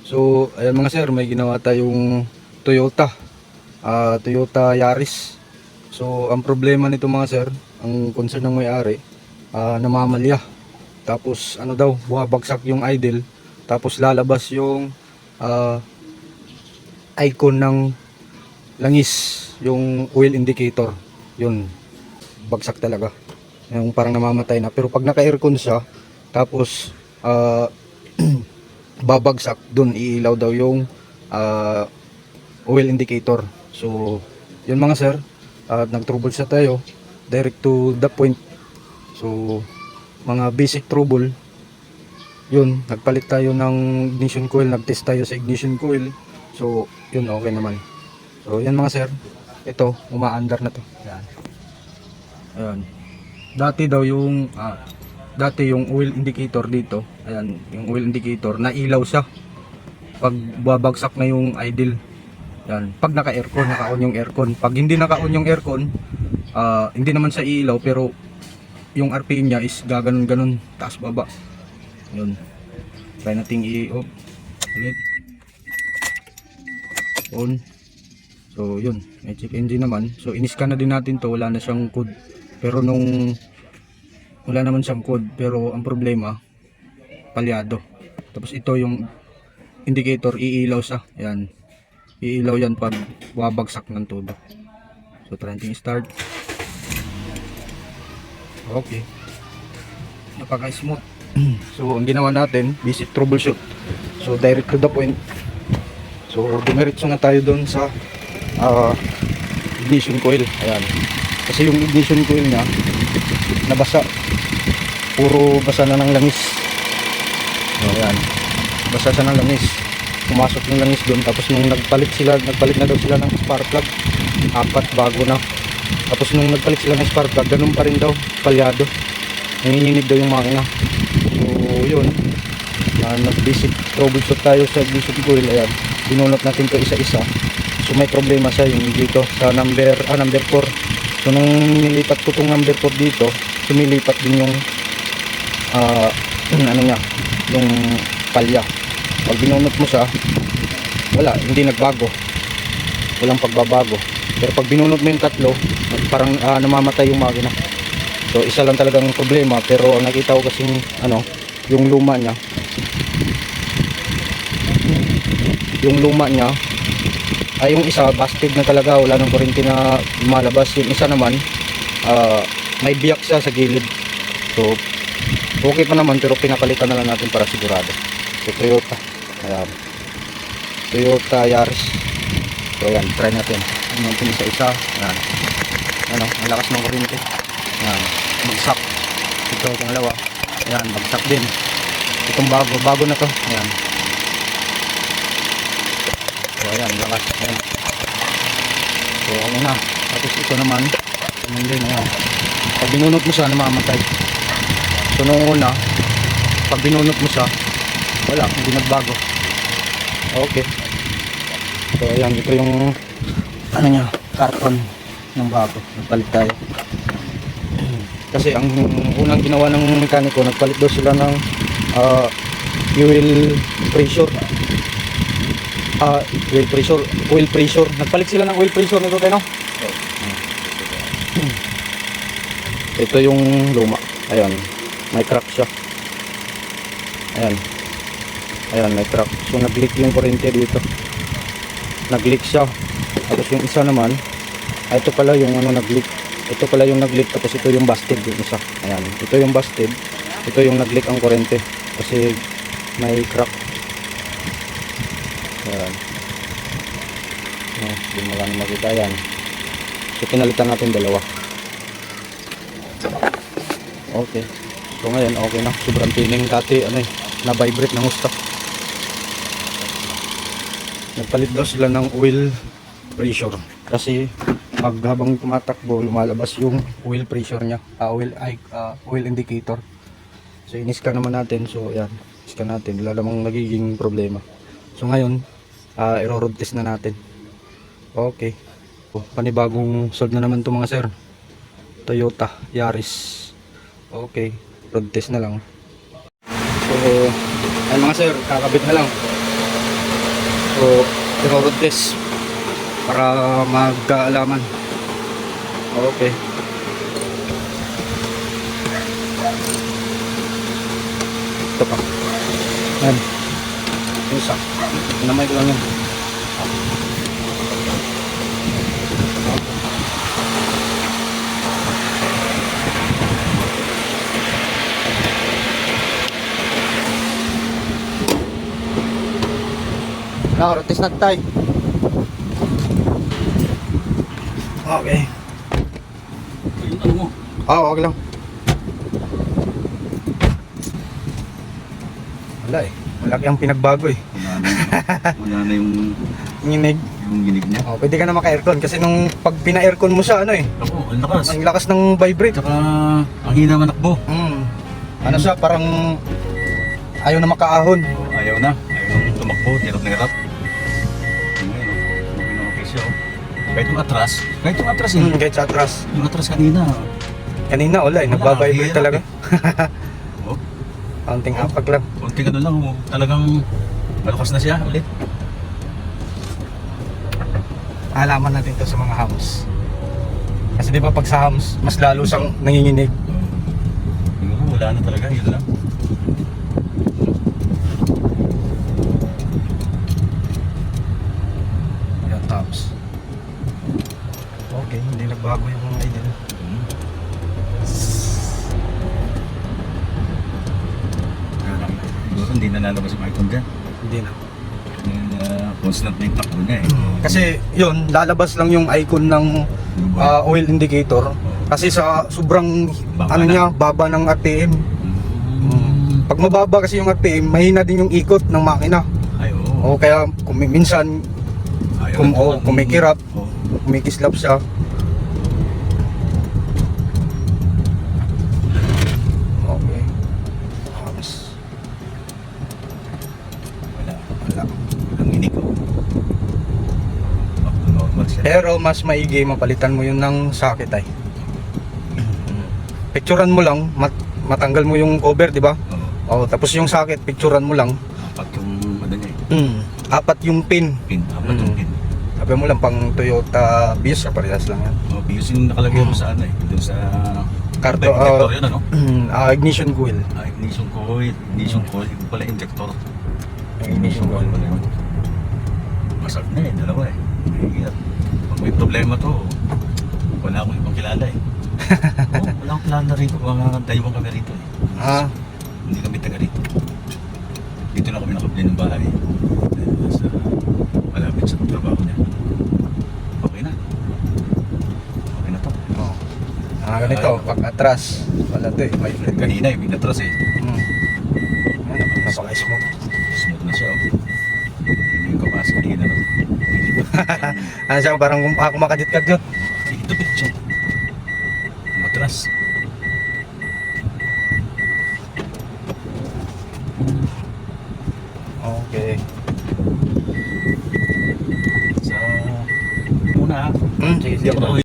So, ayan mga sir, may ginawa tayong Toyota, Toyota Yaris. So, ang problema nito mga sir, ang concern ng may-ari, namamalya. Tapos, ano daw, bumabagsak yung idle. Tapos, lalabas yung icon ng langis, yung oil indicator. Yun, bagsak talaga. Yung parang namamatay na. Pero pag naka-aircon siya, tapos, babagsak dun, iilaw daw yung oil indicator. So yun mga sir, nag-trouble sa tayo, direct to the point. So mga basic trouble, yun, nagpalit tayo ng ignition coil, nag-test tayo sa ignition coil. So yun, okay naman. So yan mga sir, ito umaandar na to. Yan. Ayan. Dati yung oil indicator dito, ayan, yung oil indicator, nailaw siya pag babagsak na yung idle. Yan, pag naka-aircon, naka-on yung aircon. Pag hindi naka-on yung aircon, hindi naman siya iilaw, pero yung RPM niya is gaganon-ganon, taas baba. Yun. Try nating i-off ulit. On. So yun, may check engine naman. So in-scan na din natin to, wala na siyang code. Pero wala naman siyang code, pero ang problema, palyado. Tapos ito yung indicator, iilaw siya. Ayan, iilaw yan pag wabagsak ng todo. So try natin start. Okay, napaka smooth. So ang ginawa natin, basic troubleshoot. So direct to the point. So dumiretso na tayo doon sa ignition coil. Ayan, kasi yung ignition coil nya nabasa, puro basa na ng langis. Ayan, basa siya ng langis, pumasok yung langis doon. Tapos nung nagpalit na daw sila ng spark plug, 4 bago na. Tapos nung nagpalit sila ng spark plug, ganun pa rin daw, palyado, nanginginig daw yung makina. So yun, nag-basic troubleshoot tayo sa ignition coil. Ayan, binunot natin to isa-isa. So may problema siya yung dito sa number 4. So nung nilipat ko tong number 4 dito, sumilipat din yung ano niya, yung palya. Pag binunot mo siya, wala, hindi nagbago, walang pagbabago. Pero pag binunot mo yung tatlo, parang namamatay yung makina. So isa lang talagang problema. Pero ang nakita ko kasing yung luma niya, ay yung isa busted na talaga, wala nang kuryente na lumalabas. Yung isa naman, may biyak siya sa gilid. So okay pa naman, pero pinapalitan na lang natin para sigurado. So Toyota, ayan, Toyota Yaris. So ayan, try natin isa-isa. Ayan, ang lakas ng kuryente. Ayan, bagsak. Ito, pangalawa, ayan, bagsak din. Itong bago na to. Ayan, so ayan, lakas. Ayan. So ano na. Tapos ito naman, din, ayan, pag binunot mo siya, namamatay. So nung una, pag binunot mo siya, wala, hindi nagbago. Okay. So ayan, ito yung karton ng bago. Nagpalit tayo. Kasi ang unang ginawa ng mekaniko, nagpalit daw sila ng oil pressure. Nagpalit sila ng oil pressure nito tayo, no? Ito yung luma. Ayan, may crack siya. Ayan, may crack. So nag-leak yung kuryente dito. Nag-leak siya. Tapos yung isa naman, ito pala yung nag-leak. Ito pala yung nag-leak, tapos ito yung busted yung isa. Ayan, ito yung busted. Ito yung nag-leak ang kuryente kasi may crack. Ayan. Hindi mo lang makita yan. So pinalitan natin dalawa. Okay. So ngayon okay na. Sobrang tining, dati na-vibrate ng gusto. Nagpalit daw sila ng oil pressure kasi habang tumatakbo, lumalabas yung oil pressure nya, oil indicator. So in-scan naman natin. So ayan, scan natin, wala namang nagiging problema. So ngayon, i-road test na natin. Okay, panibagong solve na naman to mga sir. Toyota Yaris. Okay, road test na lang. So ayun mga sir, kakabit na lang. So, tinurod test para magkaalaman. Okay. Ito pa. Yan. Isa. Namay ko lang yan. Test na tayo. Okay. Yung ano mo? Oo, okay lang. Wala eh. Malaki ang pinagbago eh. Wala na yung Nginig. ginig niya. Oh, pwede ka na maka-aircon kasi nung pag pina-aircon mo siya, ano eh. Ako, ang lakas. Ang lakas ng vibrate. Tsaka ang hina manakbo. Ano siya, parang ayaw na makaahon. Ayaw na. Ayaw nang tumakbo. Hirap na hirap. Ngayon, okay na okay siya. Kahit yung atras. Kahit yung atras eh. Kahit sa atras. Yung atras kanina. Kanina, wala eh. Wala, Nagbabibrate hirap talaga. Oh, Kaunting apak lang. konti ka lang. Talagang malakas na siya ulit. Alaman natin to sa mga hams. Kasi di ba pag sa hams, mas lalo siyang nanginginig. Yung wala na talaga. Yun lang. Ayan, tops. Okay, hindi nagbago yung mga idea. Siguro hindi na lalabas yung icon dyan. Hindi na. Constant na yung takbo niya eh. Kasi yun, lalabas lang yung icon ng oil indicator. Kasi sa sobrang Baba ano na. niya, baba ng RPM. Pag mababa kasi yung RPM, mahina din yung ikot ng makina. Ay, oo. O kaya minsan Ayaw na to. kumikirap, Oo. kumikislap siya. Okay. Hams. Wala. Wala. Walang inig ko. Normal siya. Pero mas maigi mapalitan mo yun ng socket ay. Picturean mo lang, matanggal mo yung cover, di ba? Oo. O tapos yung socket, picturean mo lang. Apat yung ano niya eh. Apat yung pin. Pin. Apat yung pin. Sabi mo lang pang Toyota Vios, parehas lang yan. Oh, bios yung nakalagay mo sa ano eh. Doon sa... Karto, injector yun ano? Ignition coil. Ignition coil. Ignition coil. Yung pala injector. Ignition coil. pala yun. Masag na eh. Dalawa eh. Mahirap. Pag may problema to, wala akong ibang kilala eh. Wala akong kilala rito. Mga dayuan kami rito eh. Hindi kami taga rito. Dito na kami nakabili ng bahay. Sa malapit sa trabaho niya. Okay na. Okay na to. Ganito, pag atras, wala to eh, may flat. Kanina yung pinatras eh. Napaka-smoke. Smooth na siya oh. Hindi yung capacity na no. Ano siya, parang kumakadit-kadit. Ito bitch. Matras. Okay. Sa muna. Sige, Hindi ako